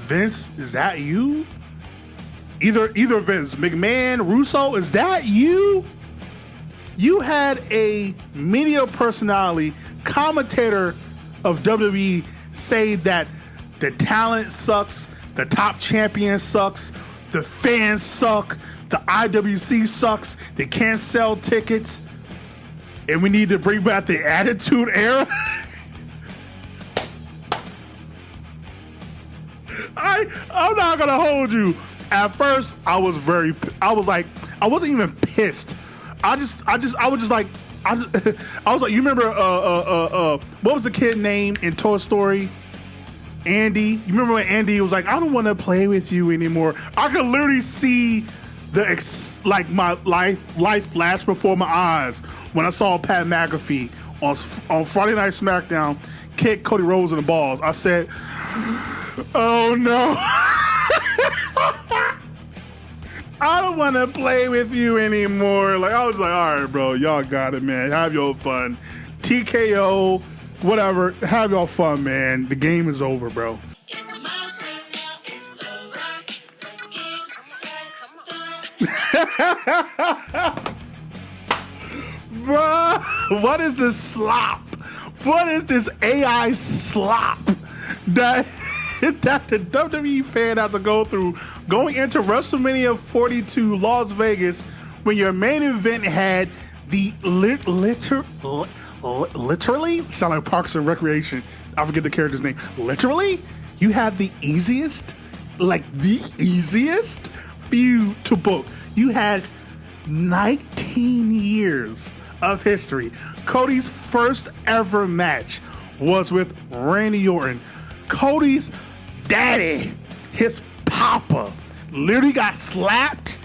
Vince, is that you? Either Vince, McMahon, Russo, is that you? You had a media personality, commentator of WWE say that the talent sucks, the top champion sucks, the fans suck, the IWC sucks, they can't sell tickets, and we need to bring back the Attitude Era. I'm not gonna hold you. At first, I was like, I wasn't even pissed. I was like, you remember, what was the kid name in Toy Story? Andy. You remember when Andy was like, I don't want to play with you anymore. I could literally see my life flash before my eyes when I saw Pat McAfee on Friday Night SmackDown kick Cody Rhodes in the balls. I said, oh no. I don't want to play with you anymore. Like, I was like, all right, bro, y'all got it, man. Have your fun. TKO, whatever. Have your fun, man. The game is over, bro. It's my turn now. It's over. Bro, what is this slop? What is this AI slop that the WWE fan has to go through going into WrestleMania 42 Las Vegas when your main event had the literally sound like Parks and Recreation. I forget the character's name. Literally, you had the easiest feud to book. You had 19 years of history. Cody's first ever match was with Randy Orton. Cody's daddy, his papa, literally got slapped,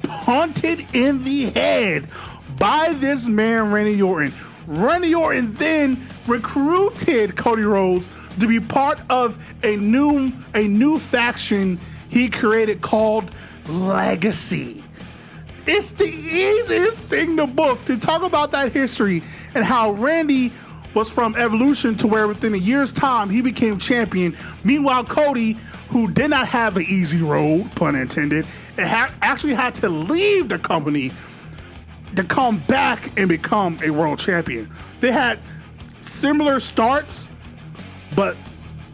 punted in the head by this man, Randy Orton. Randy Orton then recruited Cody Rhodes to be part of a new faction he created called Legacy. It's the easiest thing to book, to talk about that history and how Randy was from Evolution to where within a year's time he became champion. Meanwhile, Cody, who did not have an easy road, pun intended, actually had to leave the company to come back and become a world champion. They had similar starts, but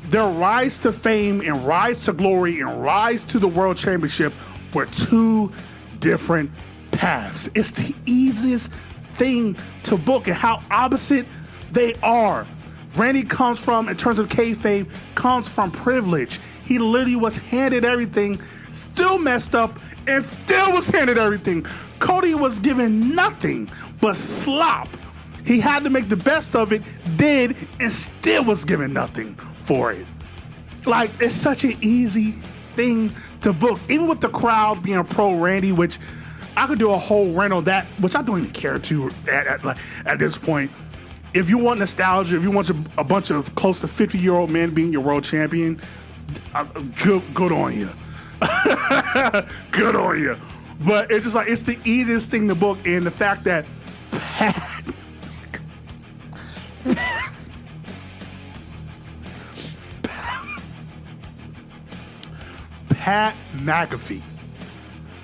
their rise to fame and rise to glory and rise to the world championship were two different paths. It's the easiest thing to book and how opposite they are. Randy comes from, in terms of kayfabe, comes from privilege. He literally was handed everything, still messed up, and still was handed everything. Cody was given nothing but slop. He had to make the best of it, did, and still was given nothing for it. Like, it's such an easy thing to book. Even with the crowd being pro Randy, which I could do a whole rant on that, which I don't even care to at this point. If you want nostalgia, if you want a bunch of close to 50-year-old men being your world champion, good on you. Good on you. But it's just like, it's the easiest thing to book, and the fact that Pat McAfee,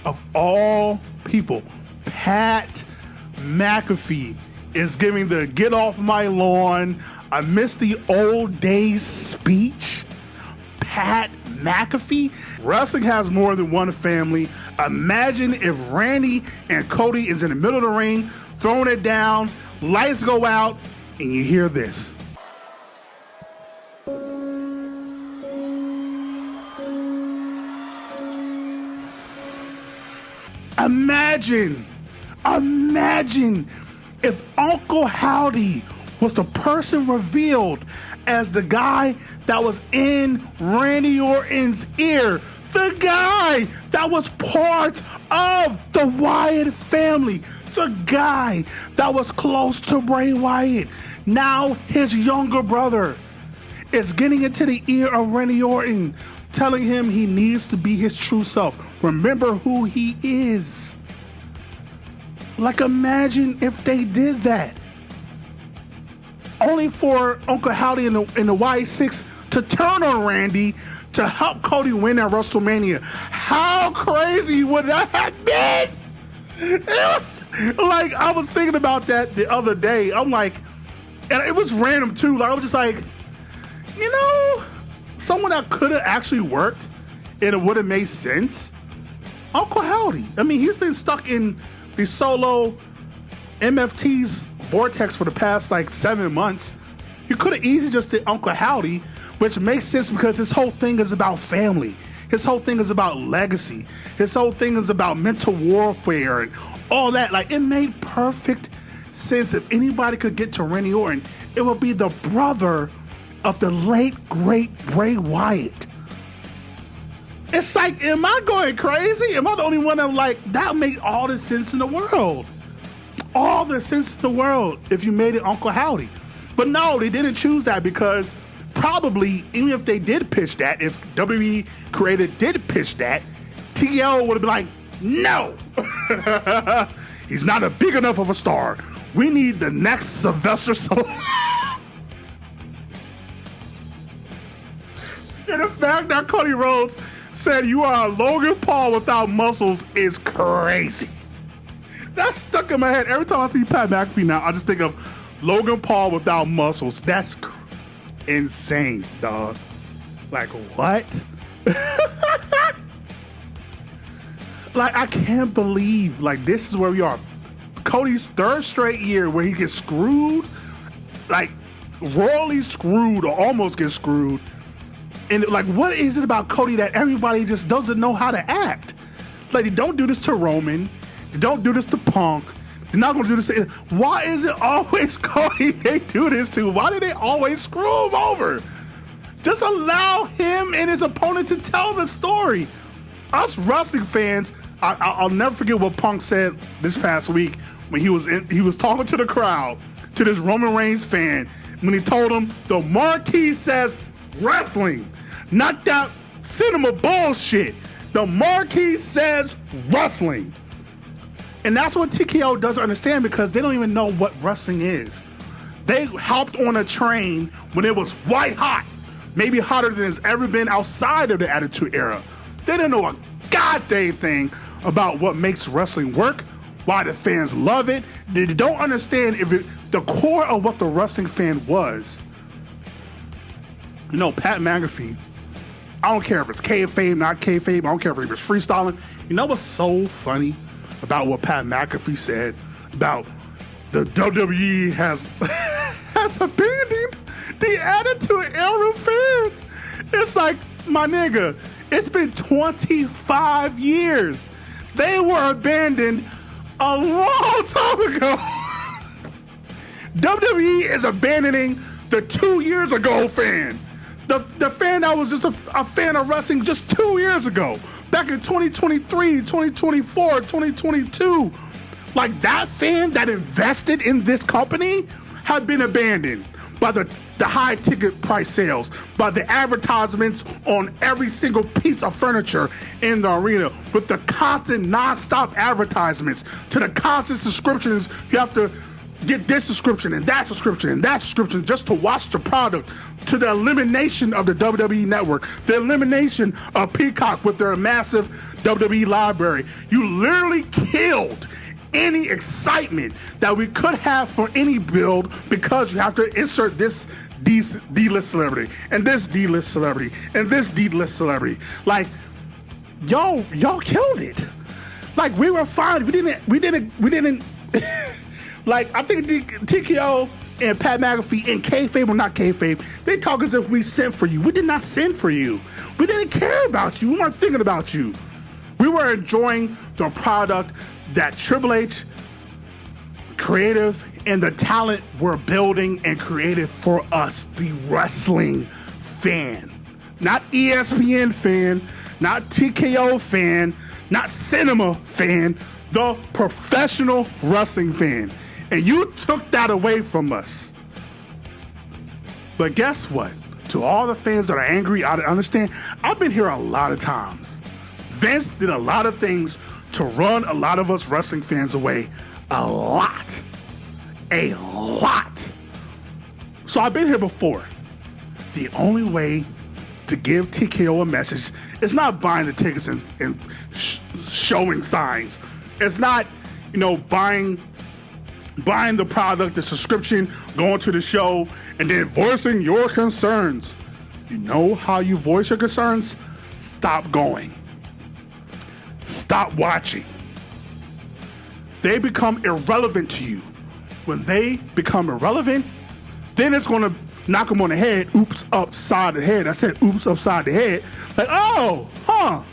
of all people, Pat McAfee is giving the get off my lawn, I miss the old days speech. Pat McAfee? Wrestling has more than one family. Imagine if Randy and Cody is in the middle of the ring, throwing it down, lights go out, and you hear this. Imagine if Uncle Howdy was the person revealed as the guy that was in Randy Orton's ear, the guy that was part of the Wyatt family, the guy that was close to Bray Wyatt. Now his younger brother is getting into the ear of Randy Orton, telling him he needs to be his true self. Remember who he is. Like, imagine if they did that. only for Uncle Howdy and the Y6 to turn on Randy to help Cody win at WrestleMania. How crazy would that have been? It was like, I was thinking about that the other day. I'm like, and it was random too. Like, I was just like, someone that could have actually worked and it would have made sense. Uncle Howdy. I mean, he's been stuck in the solo MFT's vortex for the past 7 months. You could have easily just did Uncle Howdy, which makes sense because his whole thing is about family. His whole thing is about legacy. His whole thing is about mental warfare and all that. Like, it made perfect sense. If anybody could get to Randy Orton, it would be the brother of the late, great Bray Wyatt. It's like, am I going crazy? Am I the only one that made all the sense in the world? All the sense in the world if you made it Uncle Howdy. But no, they didn't choose that because probably, even if they did pitch that, if WWE Creative did pitch that, TL would have been like, no. He's not a big enough of a star. We need the next Sylvester Stallone. And the fact that Cody Rhodes said you are a Logan Paul without muscles is crazy. That's stuck in my head. Every time I see Pat McAfee now, I just think of Logan Paul without muscles. That's insane, dog. Like, what? I can't believe, this is where we are. Cody's third straight year where he gets screwed, royally screwed or almost gets screwed. And what is it about Cody that everybody just doesn't know how to act? They don't do this to Roman. They don't do this to Punk. They're not going to do this to... Why is it always Cody they do this to? Why do they always screw him over? Just allow him and his opponent to tell the story. Us wrestling fans, I'll never forget what Punk said this past week when he was talking to the crowd, to this Roman Reigns fan, when he told him the marquee says wrestling, not that cinema bullshit. The marquee says wrestling. And that's what TKO doesn't understand because they don't even know what wrestling is. They hopped on a train when it was white hot, maybe hotter than it's ever been outside of the Attitude Era. They didn't know a goddamn thing about what makes wrestling work, why the fans love it. They don't understand the core of what the wrestling fan was. Pat McAfee, I don't care if it's kayfabe, not kayfabe. I don't care if he was freestyling. You know what's so funny about what Pat McAfee said about the WWE has abandoned the Attitude Era fan? It's like, my nigga, it's been 25 years. They were abandoned a long time ago. WWE is abandoning the 2 years ago fan. The fan that was just a fan of wrestling just 2 years ago. Back in 2023, 2024, 2022. That fan that invested in this company had been abandoned by the high ticket price sales, by the advertisements on every single piece of furniture in the arena, with the constant non-stop advertisements, to the constant subscriptions. You have to get this subscription and that subscription and that subscription just to watch the product, to the elimination of the WWE Network, the elimination of Peacock with their massive WWE library. You literally killed any excitement that we could have for any build because you have to insert this D-list celebrity and this D-list celebrity and this D-list celebrity. Y'all killed it. We were fine. We didn't. I think TKO and Pat McAfee and kayfabe or not kayfabe, they talk as if we sent for you. We did not send for you. We didn't care about you. We weren't thinking about you. We were enjoying the product that Triple H, Creative, and the talent were building and created for us, the wrestling fan. Not ESPN fan, not TKO fan, not cinema fan, the professional wrestling fan. And you took that away from us. But guess what? To all the fans that are angry, I understand. I've been here a lot of times. Vince did a lot of things to run a lot of us wrestling fans away. A lot. So I've been here before. The only way to give TKO a message is not buying the tickets and showing signs. It's not, buying the product, the subscription, going to the show, and then voicing your concerns. You know how you voice your concerns? Stop going. Stop watching. They become irrelevant to you. When they become irrelevant, then it's going to knock them on the head. Oops, upside the head. I said oops, upside the head. Like,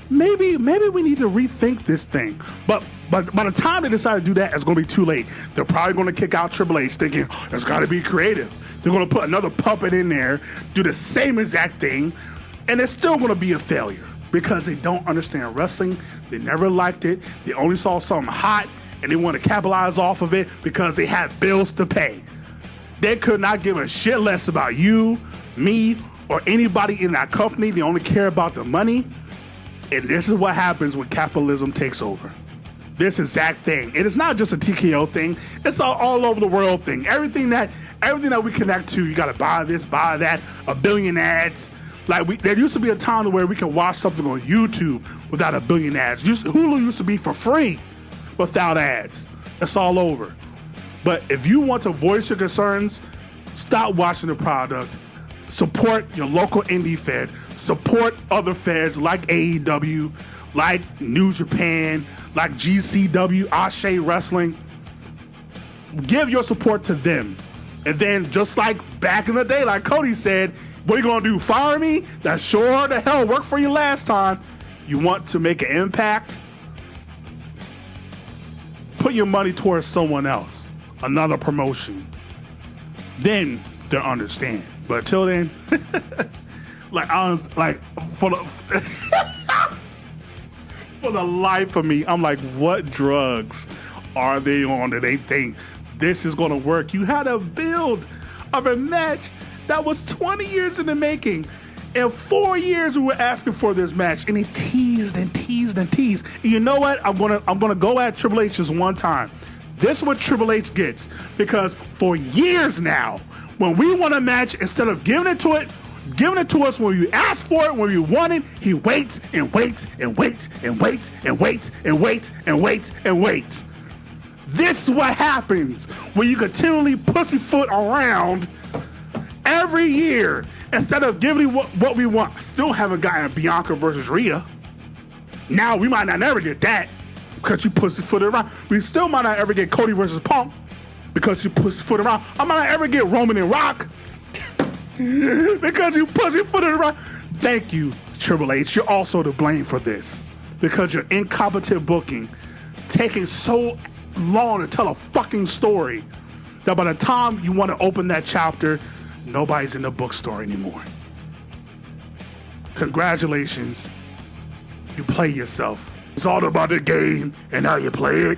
maybe we need to rethink this thing. But by the time they decide to do that, it's going to be too late. They're probably going to kick out Triple H thinking, there's got to be creative. They're going to put another puppet in there, do the same exact thing, and it's still going to be a failure because they don't understand wrestling. They never liked it. They only saw something hot, and they want to capitalize off of it because they had bills to pay. They could not give a shit less about you, me, or anybody in that company. They only care about the money. And this is what happens when capitalism takes over. This exact thing. And it's not just a TKO thing. It's all over the world thing. Everything that we connect to, you gotta buy this, buy that, a billion ads. There used to be a time where we could watch something on YouTube without a billion ads. Hulu used to be for free without ads. It's all over. But if you want to voice your concerns, stop watching the product. Support your local indie fed. Support other feds like AEW, like New Japan, like GCW, Ashe Wrestling. Give your support to them. And then just like back in the day, like Cody said, what are you going to do, fire me? That sure the hell worked for you last time. You want to make an impact? Put your money towards someone else. Another promotion. Then they'll understand. But until then, for the life of me, I'm like, what drugs are they on that they think this is going to work? You had a build of a match that was 20 years in the making. In 4 years, we were asking for this match, and he teased and teased and teased. And you know what? I'm gonna go at Triple H just one time. This is what Triple H gets, because for years now, when we want a match, instead of giving it to us when you ask for it, when you want it, he waits and waits and waits and waits and waits and waits and waits and waits. This is what happens when you continually pussyfoot around every year instead of giving what we want. I still haven't gotten Bianca versus Rhea. Now we might not never get that because you pussyfooted around. We still might not ever get Cody versus Punk because you pussyfooted around. I might not ever get Roman and Rock because you pussyfooted around. Thank you, Triple H. You're also to blame for this because your incompetent booking, taking so long to tell a fucking story that by the time you want to open that chapter, nobody's in the bookstore anymore. Congratulations. You play yourself. It's all about the game and how you play it.